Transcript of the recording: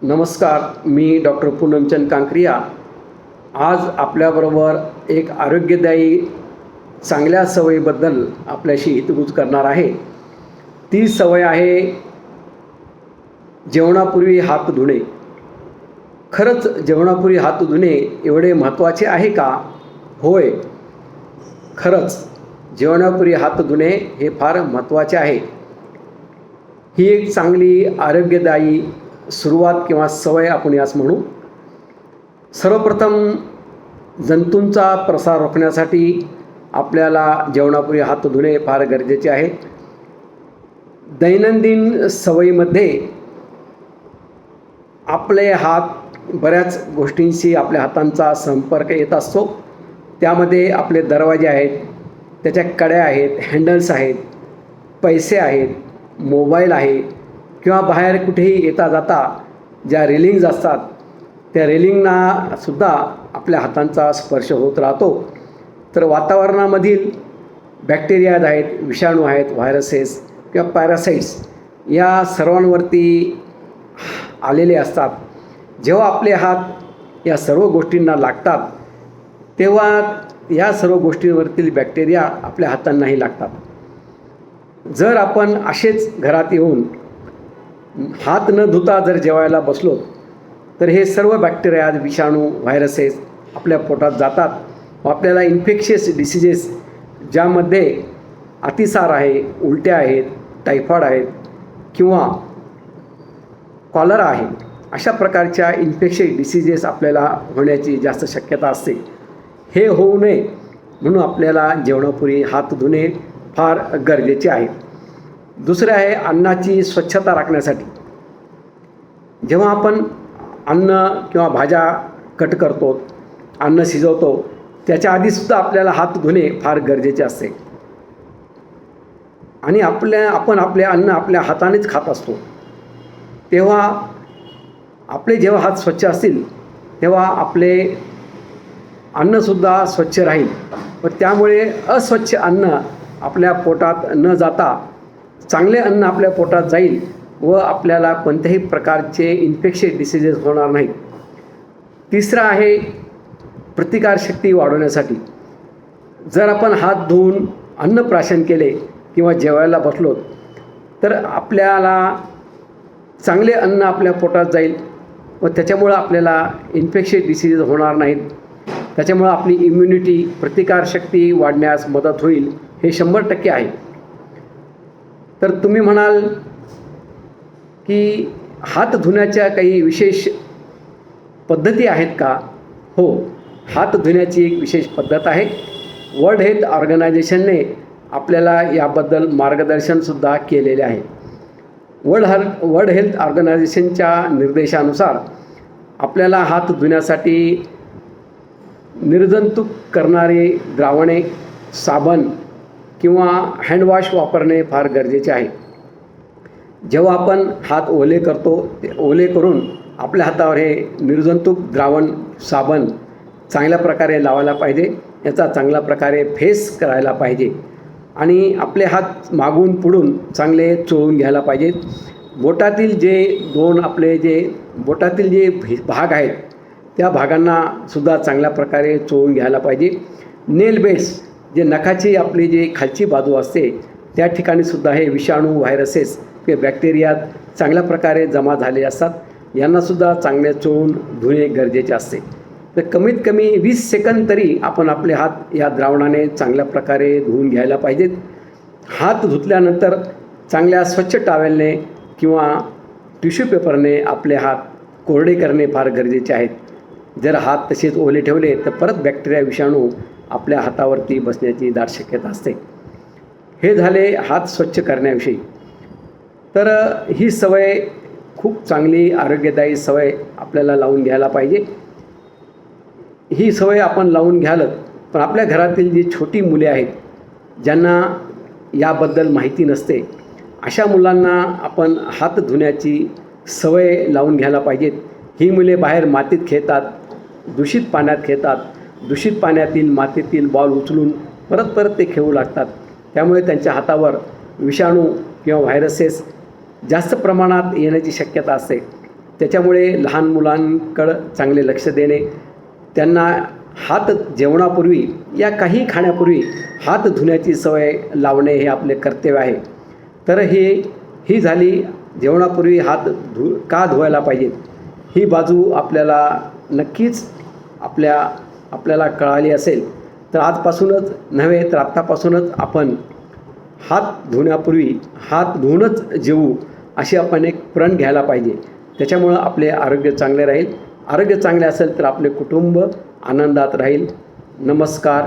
नमस्कार, मी डॉक्टर पूनमचंद कांक्रिया आज आपल्याबरोबर एक आरोग्यदायी चांगल्या सवयीबद्दल आपल्याशी हितगुज करणार आहे. ती सवय आहे जेवणापूर्वी हात धुणे. खरंच जेवणापूर्वी हात धुणे एवढे महत्त्वाचे आहे का? होय, खरंच जेवणापूर्वी हात धुणे हे फार महत्त्वाचे आहे. ही एक चांगली आरोग्यदायी सुरुवात किंवा सवय आपण यास म्हणू. सर्वप्रथम जंतूंचा प्रसार रोखण्यासाठी आपल्याला जेवणापूर्वी हात धुणे फार गरजेचे आहे. दैनंदिन सवयीमध्ये आपले हात बऱ्याच गोष्टींशी आपल्या हातांचा संपर्क येत असतो. त्यामध्ये आपले दरवाजे आहेत, त्याच्या कड्या आहेत, हँडल्स आहेत, पैसे आहेत, मोबाईल आहे किंवा बाहेर कुठेही येता जाता ज्या रेलिंग्ज असतात त्या रेलिंगना सुद्धा आपल्या हातांचा स्पर्श होत राहतो. तर वातावरणामधील बॅक्टेरियाज आहेत, विषाणू आहेत, व्हायरसेस किंवा पॅरासाइट्स या सर्वांवरती आलेले असतात. जेव्हा आपले हात या सर्व गोष्टींना लागतात तेव्हा या सर्व गोष्टींवरतील बॅक्टेरिया आपल्या हातांनाही लागतात. जर आपण असेच घरात येऊन हात न धुता जर जेवायला बसलो तर हे सर्व बॅक्टेरिया, विषाणू, व्हायरसेस आपल्या पोटात जातात व आपल्याला इन्फेक्शियस डिसीजेस ज्यामध्ये अतिसार आहे, उलट्या आहेत, टायफॉइड आहेत किंवा कॉलरा आहे, अशा प्रकारच्या इन्फेक्शियस डिसीजेस आपल्याला होण्याची जास्त शक्यता असते. हे होऊ नये म्हणून आपल्याला जेवणापूर्वी हात धुणे फार गरजेचे आहे. दुसरे आहे अन्नाची स्वच्छता राखण्यासाठी. जेव्हा आपण अन्न किंवा भाज्या कट करतो, अन्न शिजवतो, त्याच्या आधीसुद्धा आपल्याला हात धुणे फार गरजेचे असते. आणि आपण आपले अन्न आपल्या हातानेच खात असतो. तेव्हा आपले जेव्हा हात स्वच्छ असतील तेव्हा आपले अन्नसुद्धा स्वच्छ राहील व त्यामुळे अस्वच्छ अन्न आपल्या पोटात न जाता चांगले अन्न आपल्या पोटात जाईल व आपल्याला कोणत्याही प्रकारचे इन्फेक्शियस डिसीजेस होणार नाहीत. तिसरं आहे प्रतिकारशक्ती वाढवण्यासाठी. जर आपण हात धुवून अन्नप्राशन केले किंवा जेवायला बसलो तर आपल्याला चांगले अन्न आपल्या पोटात जाईल व त्याच्यामुळं आपल्याला इन्फेक्शियस डिसीजेस होणार नाहीत. त्याच्यामुळं आपली इम्युनिटी, प्रतिकारशक्ती वाढण्यास मदत होईल, हे 100% आहे. तर तुम्ही म्हणाल की हात धुण्याच्या काही विशेष पद्धती आहेत का? हो, हात धुण्याची एक विशेष पद्धत आहे. वर्ल्ड हेल्थ ऑर्गनायझेशनने आपल्याला याबद्दल मार्गदर्शनसुद्धा केलेले आहे. वर्ल्ड हेल्थ ऑर्गनायझेशनच्या निर्देशानुसार आपल्याला हात धुण्यासाठी निर्जंतुक करणारे द्रावणे, साबण किंवा हँडवॉश वापरणे फार गरजेचे आहे. जेव्हा आपण हात ओले करतो ते ओले करून आपल्या हातावर हे निर्जंतुक द्रावण, साबण चांगल्या प्रकारे लावायला पाहिजे. याचा चांगल्या प्रकारे फेस करायला पाहिजे आणि आपले हात मागून पुढून चांगले चोळून घ्यायला पाहिजेत. बोटातील जे बोटातील जे भाग आहेत त्या भागांना सुद्धा चांगल्या प्रकारे चोळून घ्यायला पाहिजे. नेल बेड्स, जे नखाची आपली जी खालची बाजू असते त्या ठिकाणीसुद्धा हे विषाणू, व्हायरसेस किंवा बॅक्टेरिया चांगल्या प्रकारे जमा झाले असतात. यांनासुद्धा चांगले चोळून धुणे गरजेचे असते. तर कमीत कमी 20 सेकंद तरी आपण आपले हात या द्रावणाने चांगल्या प्रकारे धुवून घ्यायला पाहिजेत. हात धुतल्यानंतर चांगल्या स्वच्छ टॉवेलने किंवा टिश्यू पेपरने आपले हात कोरडे करणे फार गरजेचे आहेत. जर हात तसेच ओले ठेवले तर परत बॅक्टेरिया, विषाणू आपल्या हातावरती बसण्याची दाट शक्यता असते. हे झाले हात स्वच्छ करण्याविषयी. तर ही सवय खूप चांगली आरोग्यदायी सवय आपल्याला लावून घ्यायला पाहिजे. ही सवय आपण लावून घ्यालच, पण आपल्या घरातील जी छोटी मुले आहेत ज्यांना याबद्दल माहिती नसते, अशा मुलांना आपण हात धुण्याची सवय लावून घ्यायला पाहिजेत. ही मुले बाहेर मातीत खेळतात, दूषित पाण्यात खेळतात. दूषित पाण्यातील, मातीतील बॉल उचलून परत ते खेळू लागतात. त्यामुळे त्यांच्या हातावर विषाणू किंवा व्हायरसेस जास्त प्रमाणात येण्याची शक्यता असते. त्याच्यामुळे लहान मुलांकडं चांगले लक्ष देणे, त्यांना हात जेवणापूर्वी या काही खाण्यापूर्वी हात धुण्याची सवय लावणे हे आपले कर्तव्य आहे. तर ही झाली जेवणापूर्वी हात का धुवायला पाहिजेत ही बाजू आपल्याला नक्कीच आपल्याला कळाली असेल. तर आजपासूनच नव्हे तर आत्तापासूनच आपण हात धुण्यापूर्वी हात धुवूनच जेवू अशी आपण एक प्रण घ्यायला पाहिजे. त्याच्यामुळं आपले आरोग्य चांगले राहील. आरोग्य चांगले असेल तर आपले कुटुंब आनंदात राहील. नमस्कार.